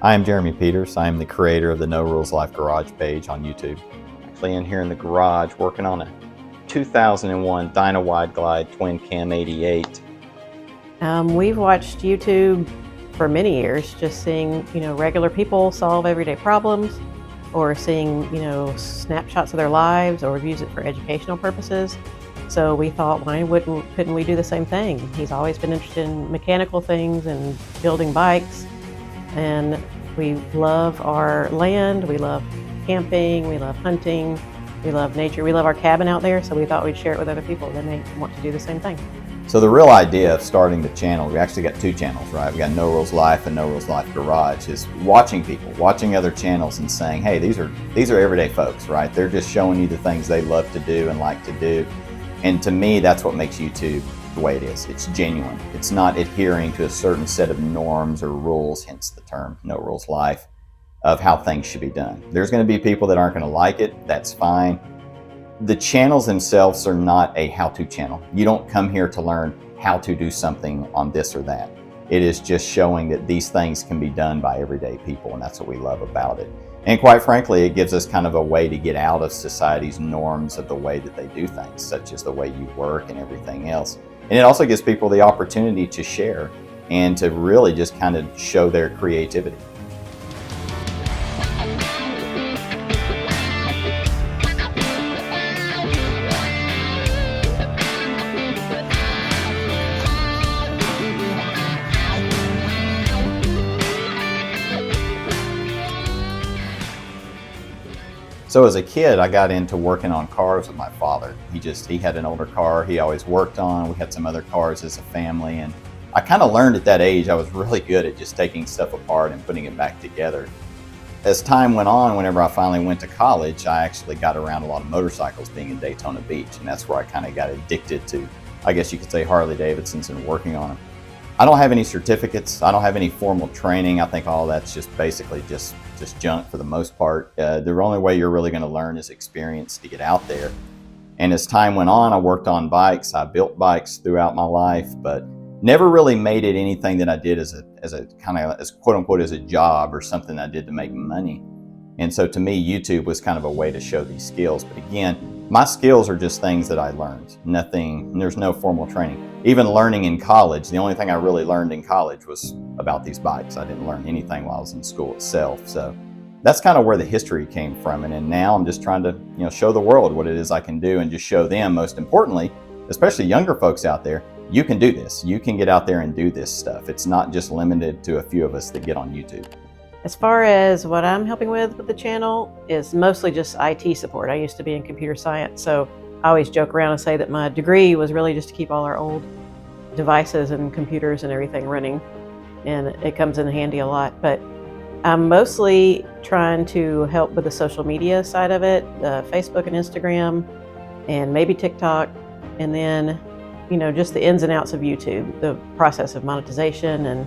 I am Jeremy Peters. I am the creator of the No Rules Life Garage page on YouTube. Actually in here in the garage working on a 2001 Dyna Wide Glide Twin Cam 88. We've watched YouTube for many years, just seeing, regular people solve everyday problems, or seeing, snapshots of their lives, or use it for educational purposes. So we thought, couldn't we do the same thing? He's always been interested in mechanical things and building bikes. And we love our land, we love camping, we love hunting, we love nature, we love our cabin out there, so we thought we'd share it with other people that may want to do the same thing. So the real idea of starting the channel, we actually got two channels, right? We got No Rules Life and No Rules Life Garage, is watching people, watching other channels and saying, hey, these are everyday folks, right? They're just showing you the things they love to do and like to do. And to me, that's what makes YouTube the way it is. It's genuine. It's not adhering to a certain set of norms or rules, hence the term No Rules Life, of how things should be done. There's going to be people that aren't going to like it. That's fine. The channels themselves are not a how-to channel. You don't come here to learn how to do something on this or that. It is just showing that these things can be done by everyday people, and that's what we love about it. And quite frankly, it gives us kind of a way to get out of society's norms of the way that they do things, such as the way you work and everything else. And it also gives people the opportunity to share and to really just kind of show their creativity. So as a kid, I got into working on cars with my father. He had an older car he always worked on. We had some other cars as a family, and I kind of learned at that age I was really good at just taking stuff apart and putting it back together. As time went on, whenever I finally went to college, I actually got around a lot of motorcycles being in Daytona Beach, and that's where I kind of got addicted to, I guess you could say, Harley Davidsons and working on them. I don't have any certificates. I don't have any formal training. I think all that's just basically just junk for the most part. The only way you're really going to learn is experience to get out there. And as time went on, I worked on bikes. I built bikes throughout my life, but never really made it anything that I did as quote unquote as a job or something I did to make money. And so to me, YouTube was kind of a way to show these skills. But again, my skills are just things that I learned. There's no formal training. Even learning in college, the only thing I really learned in college was about these bikes. I didn't learn anything while I was in school itself. So that's kind of where the history came from. And then now I'm just trying to, show the world what it is I can do, and just show them, most importantly, especially younger folks out there, you can do this. You can get out there and do this stuff. It's not just limited to a few of us that get on YouTube. As far as what I'm helping with the channel is mostly just IT support. I used to be in computer science, so I always joke around and say that my degree was really just to keep all our old devices and computers and everything running, and it comes in handy a lot. But I'm mostly trying to help with the social media side of it, Facebook and Instagram, and maybe TikTok, and then, just the ins and outs of YouTube, the process of monetization and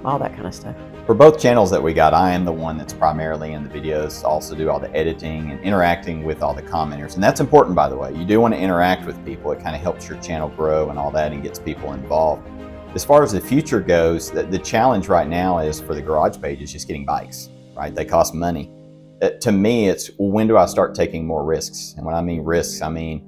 all that kind of stuff. For both channels that we got, I am the one that's primarily in the videos, also do all the editing and interacting with all the commenters. And that's important, by the way. You do want to interact with people. It kind of helps your channel grow and all that, and gets people involved. As far as the future goes, the challenge right now is for the garage page is just getting bikes, right? They cost money. To me, it's when do I start taking more risks? And when I mean risks, I mean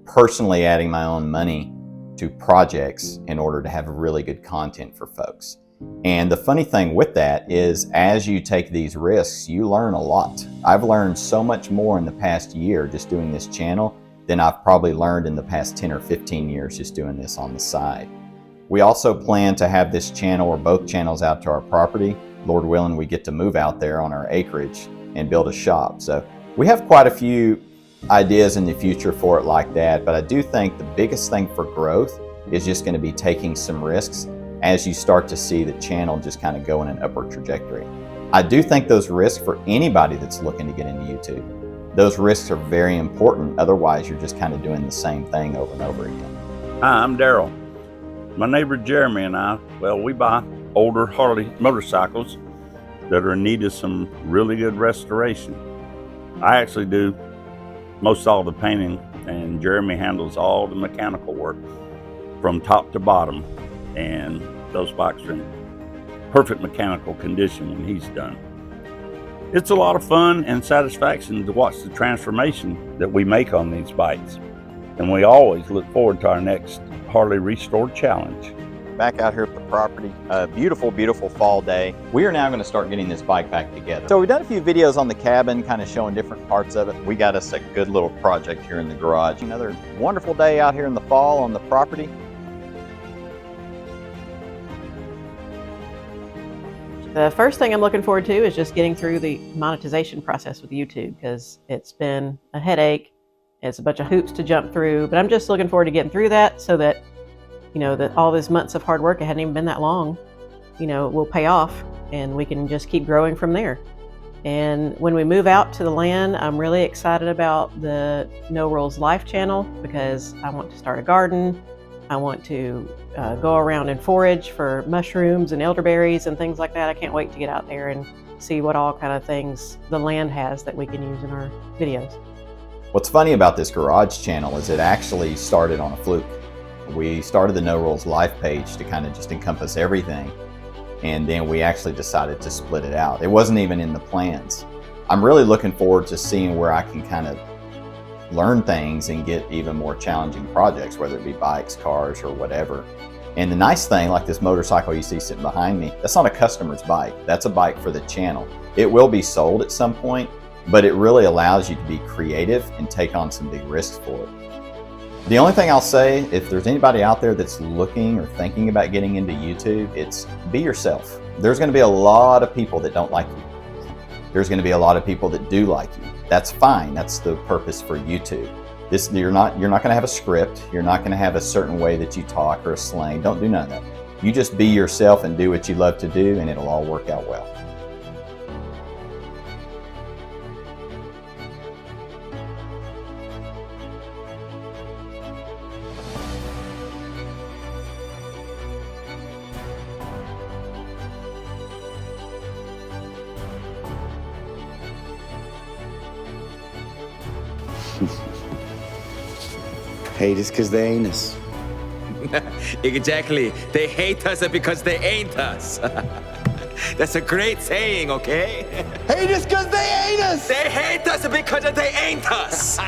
personally adding my own money to projects in order to have really good content for folks. And the funny thing with that is, as you take these risks, you learn a lot. I've learned so much more in the past year just doing this channel than I've probably learned in the past 10 or 15 years just doing this on the side. We also plan to have this channel, or both channels, out to our property. Lord willing, we get to move out there on our acreage and build a shop. So we have quite a few ideas in the future for it like that, but I do think the biggest thing for growth is just going to be taking some risks as you start to see the channel just kind of go in an upward trajectory. I do think those risks, for anybody that's looking to get into YouTube, those risks are very important. Otherwise, you're just kind of doing the same thing over and over again. Hi, I'm Daryl. My neighbor Jeremy and I, we buy older Harley motorcycles that are in need of some really good restoration. I actually do most all the painting, and Jeremy handles all the mechanical work from top to bottom. And those bikes are in perfect mechanical condition when he's done. It's a lot of fun and satisfaction to watch the transformation that we make on these bikes. And we always look forward to our next Harley Restore Challenge. Back out here at the property, a beautiful, beautiful fall day. We are now going to start getting this bike back together. So we've done a few videos on the cabin, kind of showing different parts of it. We got us a good little project here in the garage. Another wonderful day out here in the fall on the property. The first thing I'm looking forward to is just getting through the monetization process with YouTube, because it's been a headache. It's a bunch of hoops to jump through, but I'm just looking forward to getting through that so that, you know, that all these months of hard work, it hadn't even been that long, you know, will pay off and we can just keep growing from there. And when we move out to the land, I'm really excited about the No Rules Life channel because I want to start a garden. I want to go around and forage for mushrooms and elderberries and things like that. I can't wait to get out there and see what all kind of things the land has that we can use in our videos. What's funny about this garage channel is it actually started on a fluke. We started the No Rules Life page to kind of just encompass everything, and then we actually decided to split it out. It wasn't even in the plans. I'm really looking forward to seeing where I can kind of learn things and get even more challenging projects, whether it be bikes, cars, or whatever. And the nice thing, like this motorcycle you see sitting behind me, that's not a customer's bike. That's a bike for the channel. It will be sold at some point, but it really allows you to be creative and take on some big risks for it. The only thing I'll say, if there's anybody out there that's looking or thinking about getting into YouTube, it's be yourself. There's going to be a lot of people that don't like you. There's going to be a lot of people that do like you. That's fine. That's the purpose for YouTube. You're not going to have a script. You're not going to have a certain way that you talk or a slang. Don't do none of that. You just be yourself and do what you love to do, and it'll all work out well. Hate us because they ain't us. Exactly. They hate us because they ain't us. That's a great saying, okay? Hate us because they ain't us! They hate us because they ain't us.